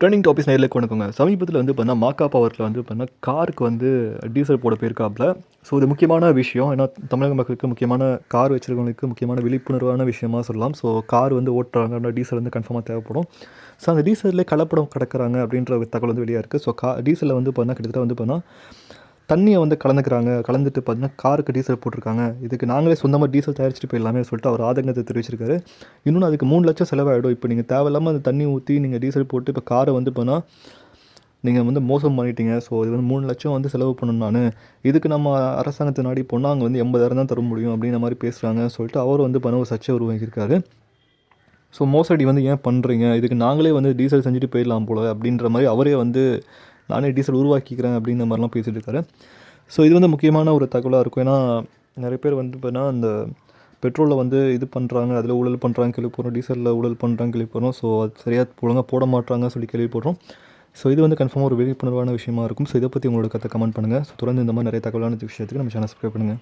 Trending topics நேரில் வணக்கங்க. சமீபத்தில் வந்து பார்த்தீங்கன்னா, மாக்கா பவரில் வந்து பார்த்தீங்கன்னா, காருக்கு வந்து டீசல் போட போயிருக்காப்புல. ஸோ இது முக்கியமான விஷயம். ஏன்னா, தமிழக மக்களுக்கு முக்கியமான கார் வச்சிருக்கவங்களுக்கு முக்கியமான விழிப்புணர்வான விஷயமா சொல்லலாம். ஸோ கார் வந்து ஓட்டுறாங்கன்னா டீசல் வந்து கன்ஃபார்மாக தேவைப்படும். ஸோ அந்த டீசல்லே கலப்படம் கடக்குறாங்க அப்படின்ற ஒரு தகவல் வந்து வெளியாக இருக்குது. ஸோ டீசலில் வந்து பார்த்தீங்கன்னா, கிட்டத்தட்ட வந்து பார்த்தீங்கன்னா, தண்ணியை வந்து கலந்துக்கிறாங்க. கலந்துட்டு பார்த்தீங்கன்னா, காருக்கு டீசல் போட்டிருக்காங்க. இதுக்கு நாங்களே சொந்தமாக டீசல் தயாரிச்சுட்டு போயிடலாமே சொல்லிட்டு அவர் ஆதங்கத்தை தெரிவிச்சிருக்காரு. இன்னொன்று அதுக்கு 3,00,000 செலவாயிடும். இப்போ நீங்கள் தேவையில்லாமல் அந்த தண்ணி ஊற்றி நீங்கள் டீசல் போட்டு இப்போ காரை வந்து போனால் நீங்கள் வந்து மோசம் பண்ணிட்டீங்க. ஸோ இது வந்து 3,00,000 வந்து செலவு பண்ணணும் நான். இதுக்கு நம்ம அரசாங்கத்தை நாடி போனால் அங்கே வந்து 80,000 தான் தர முடியும் அப்படின்ற மாதிரி பேசுகிறாங்க சொல்லிட்டு அவர் வந்து ஒரு சர்ச்சை உருவாக்கியிருக்காரு. ஸோ மோசடி வந்து ஏன் பண்ணுறீங்க? இதுக்கு நாங்களே வந்து டீசல் செஞ்சுட்டு போயிடலாம் போல் அப்படின்ற மாதிரி அவரே வந்து நானே டீசல் உருவாக்கிக்கிறேன் அப்படின்ற மாதிரிலாம் பேசிகிட்டு இருக்காரு. ஸோ இது வந்து முக்கியமான ஒரு தகவலாக இருக்கும். ஏன்னா நிறைய பேர் வந்து பார்த்தீங்கன்னா அந்த பெட்ரோலில் வந்து இது பண்ணுறாங்க, அதில் ஊழல் பண்ணுறாங்க கேள்விப்படுறோம், டீசலில் ஊழல் பண்ணுறாங்க கேள்விப்படுறோம். ஸோ அது சரியாக ஒழுங்காக போட மாட்டாங்க சொல்லி கேள்விப்படுறோம். ஸோ இது வந்து கன்ஃபார்மாக ஒரு விழிப்புணர்வான விஷயமா இருக்கும். ஸோ இதை பற்றி உங்களோட கருத்தை கமெண்ட் பண்ணுங்கள். ஸோ தொடர்ந்து இந்த மாதிரி நிறைய தகவலான விஷயத்துக்கு நம்ம சேனல் சப்ஸ்கிரைப் பண்ணுங்கள்.